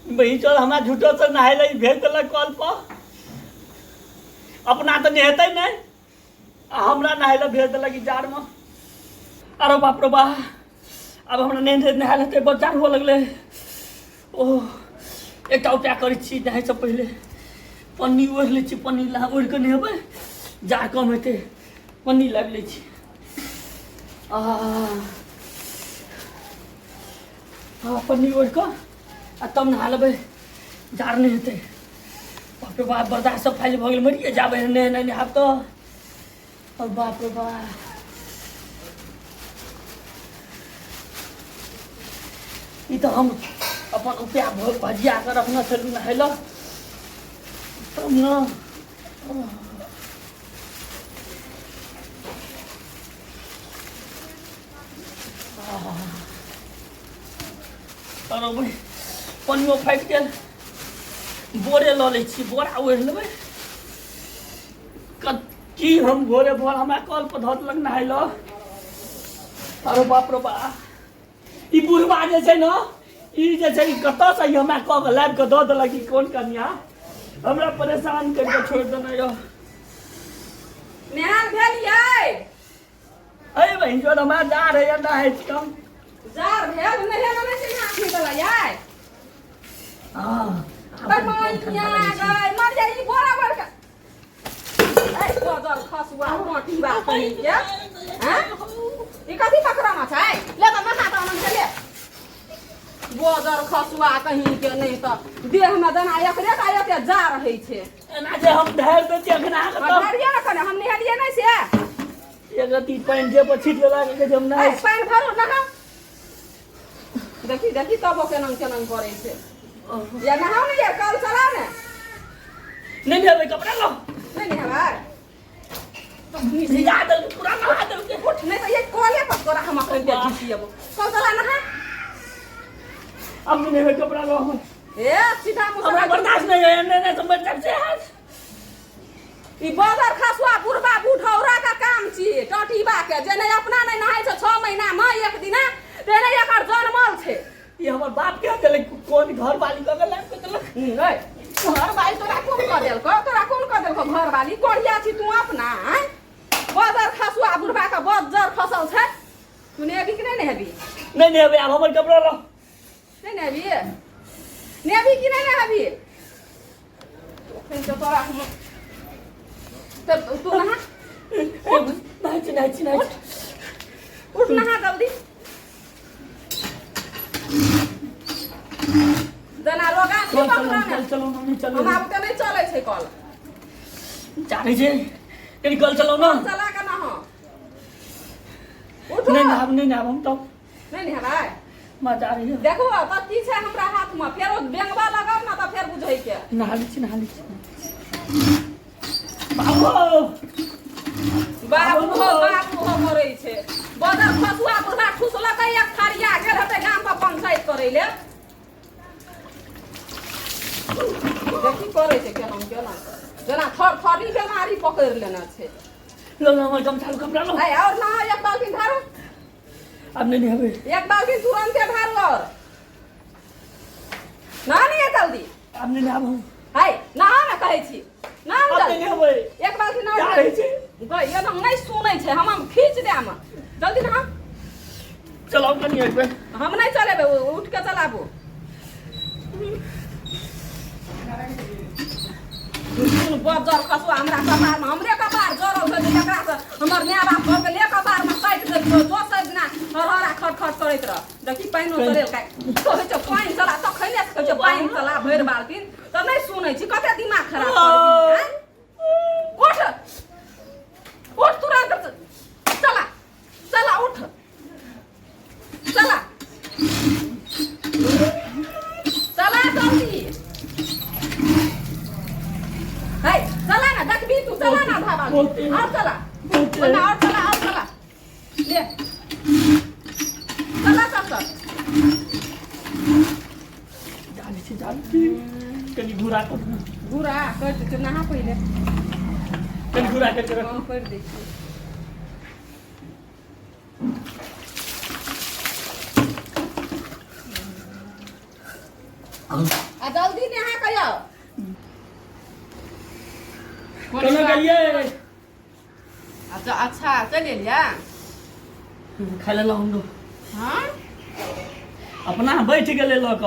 बही चल हमरा झूठो से नहाय ले भेज देलक कॉल पर अपना तो नहेतै नहीं हमरा नहाय ले भेज देलक जार में। अरे बाप रे बा अब हमरा नहीं नहाय लेते बच्चा हो लगले। ओह एक उपाय करै छी नहाय से पहले पन्नी ओढ़ ले छी पन्नी ला ओढ़ के नहेबै जार कम हेतै पन्नी लाबि ले छी। पन्नी ओढ़ के तब नहा लेबै जार नहीं हेतै। बाप रे बाप बर्दाश्त सब फाइल भऽ गेल मरिए जाबै नहीं नहीं नहाब तो। और बाप रे बाप ई तो हम अपन उपाय भजिया कर रखना छलू नहाय ल तब न। अरे भाई पनियो फाटि गेल बोरे ल लै छी बोरा ओढ़ि लेबै की हम भोरे भोर हमरा कल पर धऽ देलक नहाय ल। अरे बाप रे बाप ई बुढ़बा जे छै न ई जे छै कतऽ से हमरा कऽ के लाबि कऽ दऽ देलक ई कोन कन्या हमरा परेशान करि कऽ छोड़ि देने यऽ। नेहान भेल यै अरे बहिन जो हमरा जा रहे नहाय छी हम जार भेल नहेला नहि छै आखी देला यै। पर मैया गई मर जाई बोरा भर के ए कोदर खसुआ मोटी बात कहि के हैं ई कथी पकड़ाना छै ले त नहा त मन चले बोदर खसुआ कहि के नहीं त देह में दना एकरे का एते जा रहै छै एना जे हम ढार देती अखना के तब ढारिए न कने हम नहेलिए नहीं से एक रति पानी जे पर छीट लेला के हम नहाय पानी भरो नहा देखी देखी तब केना केना करे छै या नहाओ नहीं है कल चला ने नहीं नहाबै कपड़ा लो नहीं नहाबै भिजा दल पूरा नहा दल के उठ नहीं तो ये कोले पर तोरा हम अखन के जीतियब कल चला नहा अब नहीं नहाबै कपड़ा लो ए सीधा मुसा हमरा बर्दाश्त नहीं है नहीं समझ से ई बाजार खसुआ बुढ़बा बुढ़ौरा का काम छी टटीबा के जे नहीं अपना नहीं नहाय छ 6 महीना में एक दिना ते नहीं एकर जन्मल छे। ये हमर बाप के देले कोन घर वाली क के लाब के देलक नहीं घर वाली तोरा कोन क देल को तोरा कोन क देल को घर वाली कोढ़िया छी तू अपना हैं बाजार खसुआ बुढ़बा का बजर खसल छे तू नेबी कि नहीं नेबी नहीं नहाबै अब हमर कपड़ा लो नहीं नेबी कि नहीं नेबी तो तोरा तब तू नहा नहीं उठ नहा जल्दी जना रोगा चल चलो मम्मी चलो हम आब के नहीं चले छै कल जाने छै कनी कल चलो ना चला के ना हो उठ नहीं नहाब हम तो नहीं नहाबै मां जा रही है देखो बत्ती छै हमरा हाथ में फेर बेंगवा लगाव ना त फेर बुझै के नहा ली छी बाबू बाबू हो मरै छै बदर फसुआ बुढ़ा ठुसलक एक थारिया गेल हते गाम पर पंचायत करै ले देखी करे छै केना जना थरी बेमारी पकड़ लेना छै लो हमर कम चालू कपड़ा लो है और ना एक बाल्टी ढारो अब नहीं नहाबै एक बाल्टी तुरंत ढारो और ना नहीं जल्दी अब नहीं नहाब हम है नहा ना कहै छी ना अब नहीं नहाबै एक बाल्टी ना जा रही छै गई ये नहीं सुनै छै हम खींच देम जल्दी नहा चलो कनी एक बेर हम नहीं चलेबे उठ के चलाबो बजर खसुआ हमरा कपार में हमरे कपार जरल छै एकरा से हमर माय बाप घर के ले कपार में काट दे जो सब दिना हरहरा खट करैत रह देखी पाइनो चलेल काट कहै छै पाइन चला त खैले कहै छै पाइन चला भरि बाल्टी त नहीं सुनै छी कते दिमाग खराब कर दी उठ उठ तुरंत चला चला उठ चला चला जल्दी है चला ना देखबी तू चला ना भाबा और चला और चला ले चला चल जाने कनी घुरा कर नहा पहिले कनी घुरा कर रख कर दे आ जल्दी नहा के आओ कोनो गेलिए अच्छा चलिए लिया खा लेलो हम दो हाँ अपना बैठ गेले लक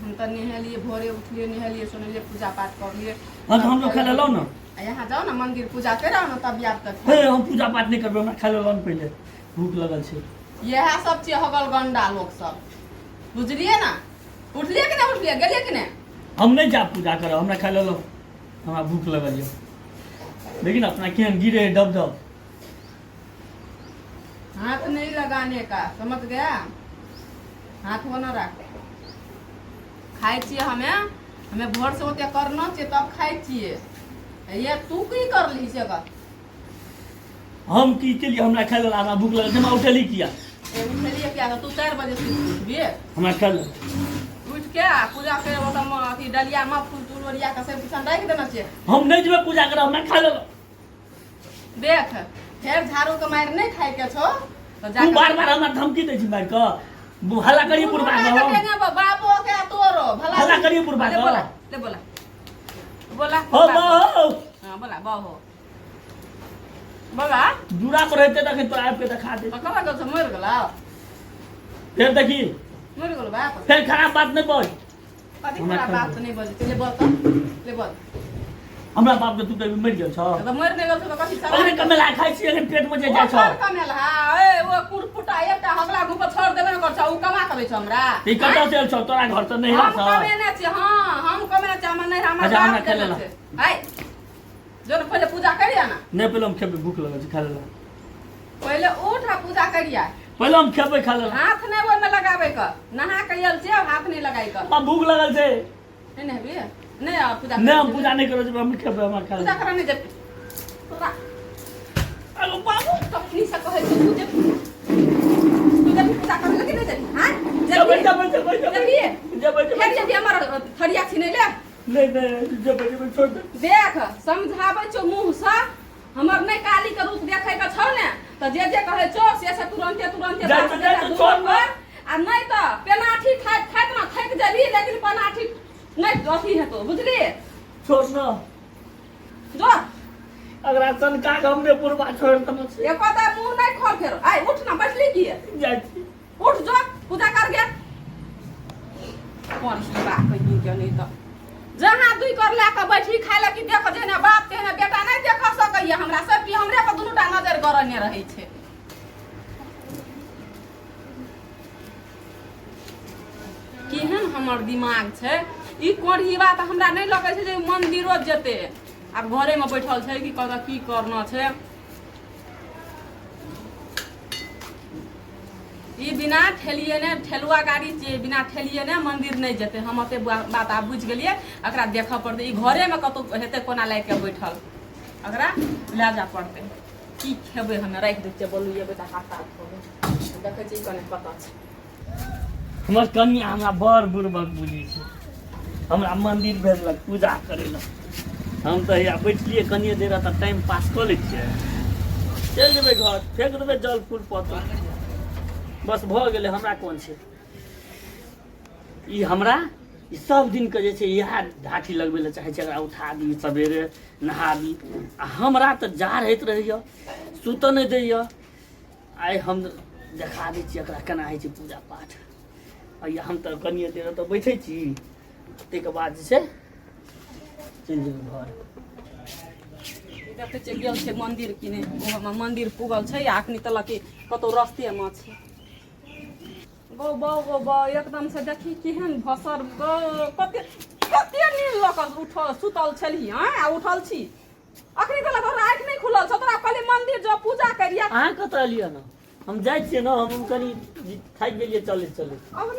हम तो नहेलिए भोरे उठलिए नहेलिए सुनलिए पूजा पाठ कर लिए हां तो हम लोग खा लेलो ना यहाँ जाओ ना मंदिर पूजा करो ना तब याद तक हे हम पूजा पाठ नहीं करबे हमरा खा लेलो ना पहले भूख लगल छै यह सब चीज हगल गंडा लोग सब बुझलिए ना उठलिए कि नहीं उठलिए गेलिए कि नहीं हम नहीं जा पूजा करब हमरा खा लेलो हमरा भूख लगल है लेकिन अपना केहन गिरे दब दब हाथ नहीं लगाने का समझ गया हाथ वो ना रख खाए छिए हमें भोर से होते करना चाहिए तब खाए छिए ये तू की कर ली से का हम की के लिए हमरा खा लेलो हमरा भूख लगल छै हम उठली किया ए उठलिए क्या तू 4 बजे से उठबिए हमरा खा ले उठ के पूजा करे वो तो अथी डलिया में फूल तुलरिया का सब कुछ डाल देना चाहिए हम नहीं जेबे पूजा करब हमरा खा लेलो देख फेर झाड़ू के मार नहीं खाए के छो तो जा तू बार बार हमरा धमकी दै छी मार के भला करी पुरबा के बाबो के तोरो भला भला करी पुरबा के ले बोला हो हो हां बोला बाहो बोला दूरा पर रहते तक तो आब के दिखा दे कब गल से मर गेला फिर देखी मर गेल बाप फिर खराब बात नहीं बोल कथी खराब बात नहीं बोल ले बोल तो ले बोल हमरा बाप के तू तो मर गेल छ तो मर नहीं गेल तो कथी अरे कमेला खाइ छी अगर पेट में जे जाय छ कमेला ए वो कुरफुटा एकटा हगला मुंह पर छोड़ देबे न कर छ उ कमा करे छ हमरा ई कतौ से छ तोरा घर त नहीं हम छ कमे ने छी हां हम कमे छ हम नहीं हमरा बाप के ले हाय जो पहले पूजा करिया ना नहीं पहले हम खेबे भूख लगल छै खा ले पहले उठ पूजा करिया पहले हम खेबे खा ले हाथ नहीं ओय में लगावे क नहा के यल से हाथ नहीं लगाई क हम भूख लगल छै नहीं नहीं नहीं आ पूजा नहीं हम पूजा नहीं करो हम खेबे हम खा ले पूजा करने जे तोरा अरे बाबू कखनी से कहे तू पूजा कर लगे नहीं जल्दी हां जल्दी फिर जल्दी हमारा थरिया छीने ले नहीं जब छोड़ दे देख समझावे छो मुंह से हमर नहीं काली के रूप देखे के छौ ने तो जे कहे छो से तुरंते छोड़ कर आ नहीं तो पेनाठी खाइत ना थक जबी लेकिन पेनाठी नहीं अथी है तो बुझली छोड़ ना जो अगर असन का हमने पुरबा छोड़ त ये पता मुंह नहीं खोल फेर आई उठ ना बैठली की जाई उठ जो पूजा कर गया कौन सी बात कही के नहीं तो जहां दुई कर ला के बैठी खाए ला कि देख जे ना बाप के ना बेटा नहीं देख सकैया हमरा सब की हमरे पर दुनुटा नजर करने रहे छे केहन हमर दिमाग छै ई कोढ़ी बात हमरा नहीं लगे छै जे मंदिरो जेते आब घरे में बैठल छै कि कदा की करना छै ई बिना ठेलिए ने ठेलुआ गाड़ी छै बिना ठेलिए ने मंदिर नहीं जेते हम ओते बात आब बुझ गेलिए एकरा देखा पड़ते ई घरे में कतो हेते कोना लाग के बैठल एकरा ले जा पड़ते की खेबे हमें राख दे बोलिए बेटा खाता देखे छी कने पता छै हमर कन्या हमरा बड़ बुरबक बुझी छै हमरा मंदिर भेजलक पूजा करे ला हम तो या बैठलिए कनिए देर त टाइम पास कर ले छिए चल जेबे घर फेंक देबे जल फूल पत्ता बस भ गेले हमरा कोन छै ई हमरा ई सब दिन के जे छै इहा ढाठी लगबे ले चाहे छै एकरा उठा दी सवेरे नहा दी आ हमरा त जार होइत रहैया सुत नहीं दैया आइ हम देखा दै छी एकरा केना होइ छै पूजा पाठ आ हम त कनिए देर त बैठे छी ताहिके बाद जे छै चलि जेबै घर देखे छै गेल छै मंदिर किने ओहमे मंदिर पुगल छै आ अखनी तलक कतौ रस्ते में छै गो बा एकदम से देखी केहन भसर गो कते कते नींद लक उठल सुतल छली हैं आ उठल छी अखनी तलक तोरा आँख नहीं खुलल छ तोरा कहली मंदिर जो पूजा करिया अहाँ कत एलियै न हम जाइ छियै न हम कनी थाकि गेलियै चले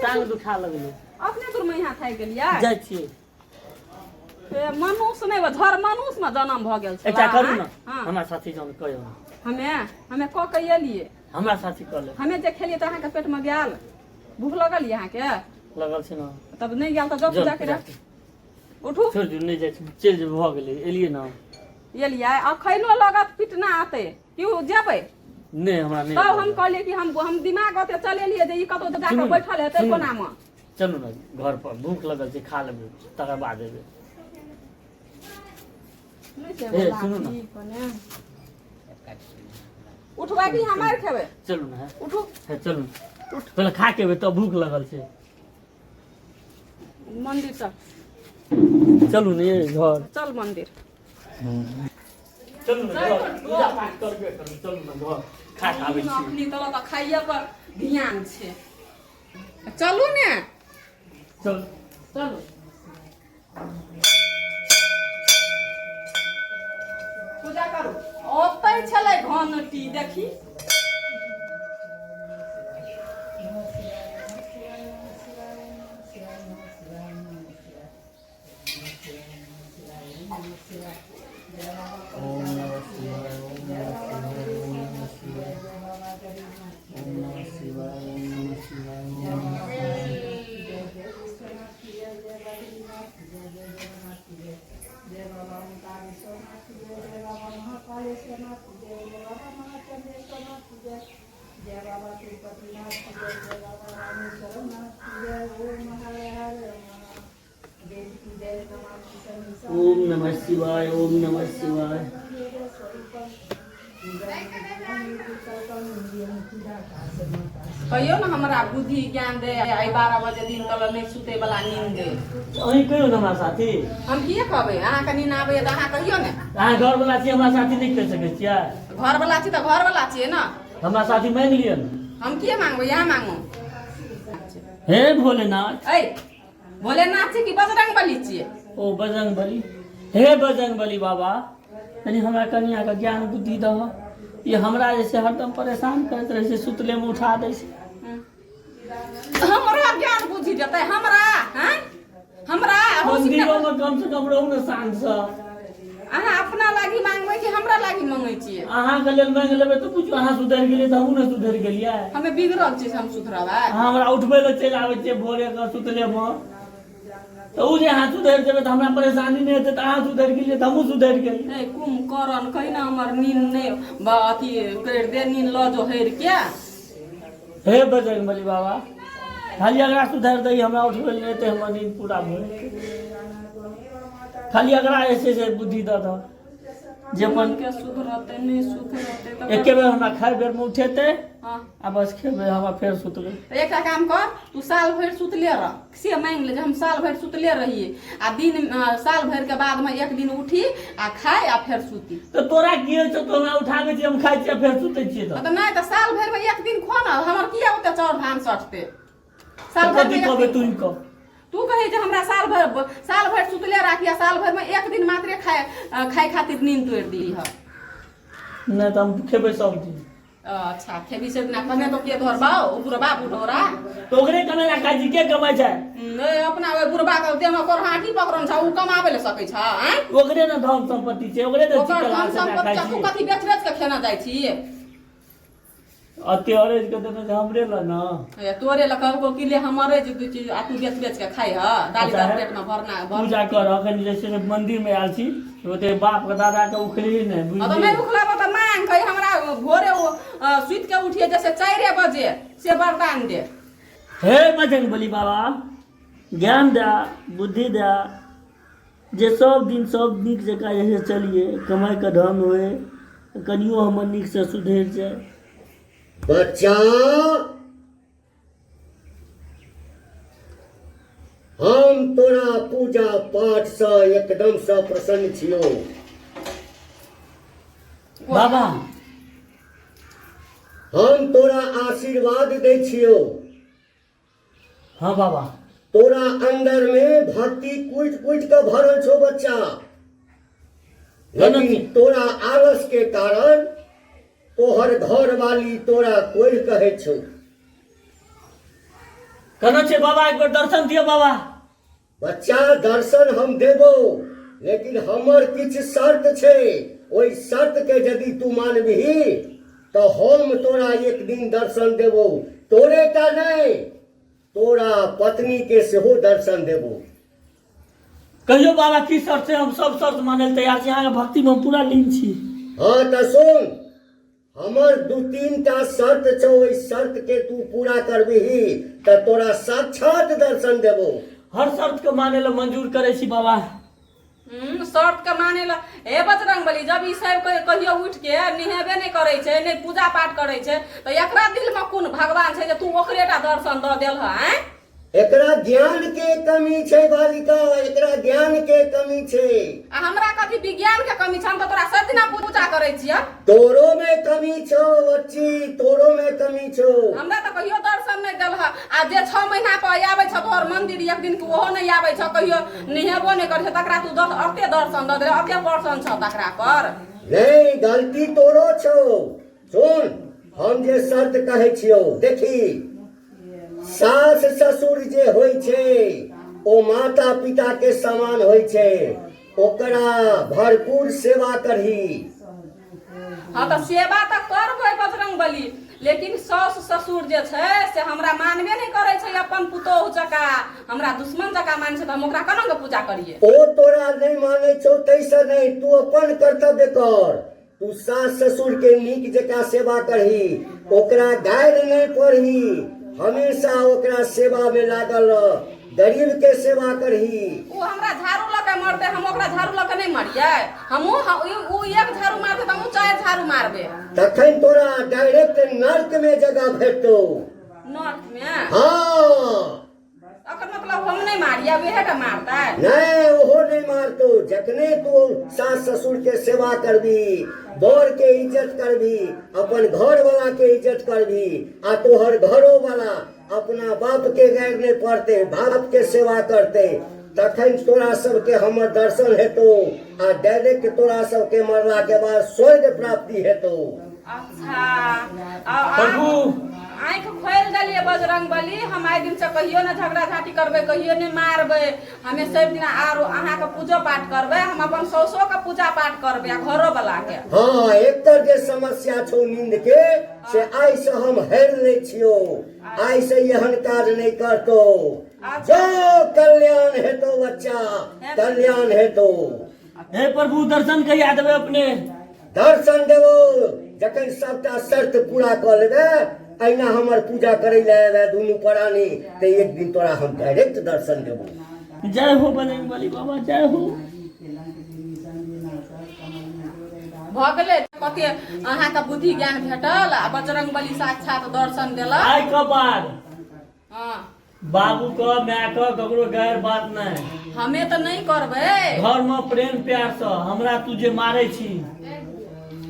टांग दुखा लगलै अपने दूर में यहाँ थाकि गेलियै जाइ छियै मनुष्य नहीं धर मनुष्य में जन्म भ गेल छै एकटा करू न हमरा साथी जान कहियो हमें क के एलिए हमरा साथी क ले हमें जे खेलिए त अहाँ के पेट में गेल भूख लगल यहाँ के लगल छै न तब नहीं गेल त जब पूजा करे उठू छोड़ दियौ नहीं जाइ छी चलि जेबै भ गेलै एलियै न एलियै अखैनो लगत पिटना आते क्यों जेबै नहीं हमरा नहीं तब हम कहलिए कि हम दिमाग ओते चलेलिए जे ई कतो जाके बैठल हेतै कोना में चलू ने घर पर भूख लगल छै खा लेबै तकर बाद एबै ए सुनू ने उठवा की हमार खेबे चलू ने उठू हे चलू उठ पहले खा के एबै तब भूख लगल छै मंदिर तक चलू ने घर चल मंदिर चलू ने घर पूजा पाठ करबे करू चलू ने घर खा के आबै छी अपनी तरह तऽ खाइए पर ध्यान छै चलू ने चल चलू पूजा करू ओतै छलै घंटी देखी ओम नमः शिवाय ओम नमः शिवाय ओम नमः शिवाय ओम नमः शिवाय ओम नमः शिवाय ओम नमः शिवाय ओम नमः शिवाय कहियो ना हमरा बुद्धि ज्ञान दे आई 12 बजे दिन तक नहीं सुते वाला नींद दे अहीं कहियो ने हमरा साथी हम किए कहबै अहाँ के नींद आबै त अहाँ कहियो ने अहाँ घर वाला छी हमरा साथी नहीं कह सकै छियै घर वाला छी त घर वाला छियै ना हमरा साथी मांग लियौ ने हम किए मांगबै यहाँ मांगू हे भोलेनाथ ऐ भोलेनाथ छी कि बजरंग बली छियै ओ बजरंग बली हे बजरंग बली बाबा तनी हमरा कन्या के ज्ञान बुद्धि दह ये हमरा जैसे हरदम परेशान करैत रहे छै सुतले में उठा दै छै हमरा ज्ञान बुद्धि देतै हमरा हैं हमरा मंदिरों में कम से कम रहू ने शांत से अहाँ अपना लागी मांगबै कि हमरा लागी मांगै छियै अहाँ के लेल मांग लेबै तो पूछो अहाँ सुधर गेलियै त हमहू ने सुधर गेलियै हमे बिगड़ल छी से हम सुधरबै अहाँ हमरा उठबै ले चलि आबै छियै भोरे के सुतले में तो उ जे अहाँ सुधर जेबै त हमरा परेशानी नहीं हेतै त अहाँ सुधर गेलियै त हमहू सुधर गेलियै ए कुंभकर्ण कहिना हमर नींद नहीं अथी कर दे नींद ल जो हेर के हे बजरंग बली बाबा खाली अगरा सुधर दई हमरा उठबै ले ते हमर नींद पूरा भऽ खाली अगरा ऐसे से बुद्धि द द जे अपन के सुधरते नहीं सुधरते त एके बेर हमरा खाइ बेर में उठेतै हां आ बस खेबै हमरा फेर सुतबै एकटा काम कर तू साल भर सुतले रह से मांग ले जे हम साल भर सुतले रहिए आ दिन साल भर के बाद में एक दिन उठी आ खाए आ फिर सूती तो तोरा की होइ छै तो हमरा उठाबै छी हम खाइ छी फेर सुतै छी त नहीं त साल भर में एक दिन खो ना हमर किया ओते चौर धान सटते साल भर में कहबै तू को तू कहे जे हमरा साल भर सुतले राखिया साल भर में एक दिन मात्र खाए खातिर नींद तोड़ दी है नहीं तो हम खेबै सब दिन अच्छा खेबी से ना कने तो के धरबाओ ओ बुढ़बा बुढ़ोरा तो ओकरे कने ला काजी के कमाइ छै नहीं अपना ओए बुढ़बा के देह में कोरहाटी पकड़न छ उ कमाबे ले सकै छ हैं ओकरे न धन संपत्ति छै ओकरे त ओकर चिकन धन से संपत्ति खाइ तू छी कथी बेच बेच के खेना जाइ छी अते अरेज के देने छै हमरे ल न ए तोरे ल कहबो कि ले हमरे जे दू चीज आ तू बेच बेच के खाइ ह डाली अच्छा का है। पेट में भरना पूजा कर अखन जैसे मंदिर में आयल छी ओते बाप के दादा के उखली ने तो बुझली नहीं उखला तो मांग कही हमरा भोरे सुत के उठिए जैसे 4 बजे से वरदान दे हे बजरंग बली बाबा ज्ञान दे बुद्धि दे जे सब दिन सब नीक जकाँ जैसे चलिए कमाई का धन होए कनियो हमर नीक से सुधर जाए बच्चा हम तोरा पूजा पाठ से एकदम से प्रसन्न छियो बाबा हम तोरा आशीर्वाद दै छियो हाँ बाबा तोरा अंदर में भक्ति कुट कुट के भरल छो बच्चा लेकिन तोरा आलस के कारण तोहर घर वाली तोरा कोई कहे छो कहना छै बाबा एक बार दर्शन दियो बाबा बच्चा दर्शन हम देबो लेकिन हमर किछ शर्त छै ओई शर्त के यदि तू मानबही तो हम तोरा एक दिन दर्शन देबो तोरे टा नहीं तोरा पत्नी के सेहो दर्शन देबो कहियो बाबा की शर्त से हम सब शर्त माने ले तैयार छी अहाँ के भक्ति में हम पूरा लीन छी हाँ तो सुन हमर 2-3 टा शर्त छौ, ओइ शर्त के तू पूरा करबिही त तोरा साक्षात दर्शन देबो। हर शर्त के माने ला मंजूर करे छी बाबा। शर्त के माने ला हे बजरंगबली, जब ई सब कहियो उठ के निहेबे नहीं करे छे, नहीं पूजा पाठ करे छे, तो एकरा दिल में कोन भगवान छे जे तू ओकरेटा दर्शन द देल है? एकरा ज्ञान के कमी छे बालिका, एकरा ज्ञान के कमी छे। आ हमरा कथी विज्ञान के कमी छे? हम तो तोरा सब दिना पूजा करे छियै। तोरो में कमी छो बच्ची, तोरो में कमी छो। हमरा तो कहियो दर्शन नहीं देल है। आ जे 6 महीना पर आवे छ तोहर मंदिर, एक दिन के ओहो नहीं आवे छ, कहियो निहेबो नहीं करे छ, तकरा तू अते दर्शन द दे, अते पर्सन छ तकरा पर। नहीं, गलती तोरो छो। सुन, हम जे शर्त कहे छियो, देखी सास ससुर जे होय छे ओ माता पिता के समान होय छे, ओकरा भरपूर सेवा करही। हाँ तो सेवा तो करबे बजरंगबली, लेकिन सास ससुर जे छे से हमरा मानबे नहीं करे छे, अपन पुतोह जका हमरा दुश्मन जका मान छे, त हम ओकरा केना के पूजा करिए? ओ तोरा नहीं माने छो तैसे नहीं, तू अपन कर्तव्य कर। तू सास ससुर के नीक जका सेवा करही, ओकरा गाइर नहीं पढ़ही, हमेशा ओकरा सेवा में लागल रह, गरीब के सेवा करही। वो हमरा झाड़ू लके मारते, हम ओकरा झाड़ू लके नहीं मारिए? हमहू उ एक झाड़ू मारते त हमहू 4 झाड़ू मारबे। तखन तोरा डायरेक्ट नर्क में जगह भेटतो। नर्क में? हाँ, अकर मतलब हम नहीं मारिए, वेहे का मारता है? नहीं, ओहो नहीं मारतो। जखने तू सास ससुर के सेवा करबी, बर के इज्जत करबी, अपन घर वाला के इज्जत करबी, आ तोहर घरो वाला अपना बाप के गैर नहीं पड़ते, बाप के सेवा करते, तखन तोरा सबके हमर दर्शन हेतो, आ डायरेक्ट तोरा सबके मरला के बाद स्वर्ग प्राप्ति हेतो। अच्छा, प्रभु आँख खोल दिलिए बजरंगबली, हम आइ दिन से कहियो ना झगड़ा झाटी करबे, कहियो नहीं मारबे, हमें सब दिन आरो अहाँ के पूजो पाठ करबे, हम अपन सौसो के पूजा पाठ करबे आ घरो वाला के। हाँ, एकर जे समस्या छौ नींद के से आई से हम हेर ले छियो, आई से एहन काज नहीं करतो। जो कल्याण हेतो बच्चा, कल्याण हेतो। हे प्रभु दर्शन कहिया देबे अपने? दर्शन देवो जखन सबटा शर्त पूरा कर लेबे, अहिना हमर पूजा करे ले आबे दुनू प्राणी, ते एक दिन तोरा हम डायरेक्ट दर्शन देबो। जय हो बजरंगबली बाबा, जय हो। भ गेले कते अहाँ के बुद्धि ज्ञान भेटल, आ बजरंगबली साक्षात दर्शन देलक। आइ के बाद हाँ, बाबू का माय का ककरो गैर बात नहीं, हमें तो नहीं करबे। घर में प्रेम प्यार से हमरा तू जे मारे छी,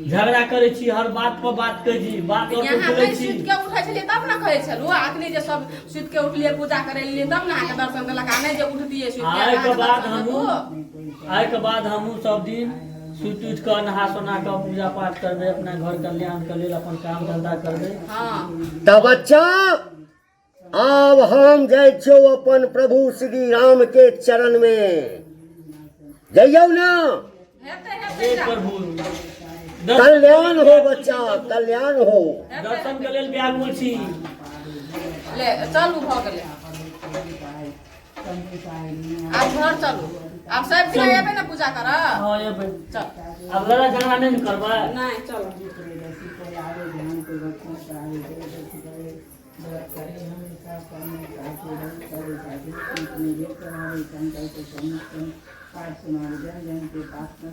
झगड़ा करे छी, हर बात पर बात कह छी, बात और यहाँ बोले पे छी। सुत के उठे छलिए तब ना कहे छलु, अखनी जे सब सुत के उठलिए पूजा करे लिए तब ना आके दर्शन देलक, आ नहीं जे उठतिए सुत के। आइ के बाद हमहू सब दिन सुत उठ कर नहा सोना कर पूजा पाठ करबे, अपना घर कल्याण के लेल अपन काम धंधा करबे। हाँ, तब बच्चा आब हम जाय छो अपन प्रभु श्री राम के चरण में, जइयो ना। हेते हे जा। प्रभु कल्याण हो बच्चा, कल्याण हो। दर्शन के लेल व्याकुल छी। ले चलू भ गेले, अब घर चलू, अब सब दिन एबे ना पूजा कर। हां ये भाई चल, अब लड़ा झगड़ा नहीं करबा। नहीं चलो। पाठ सुना जन जन के पास में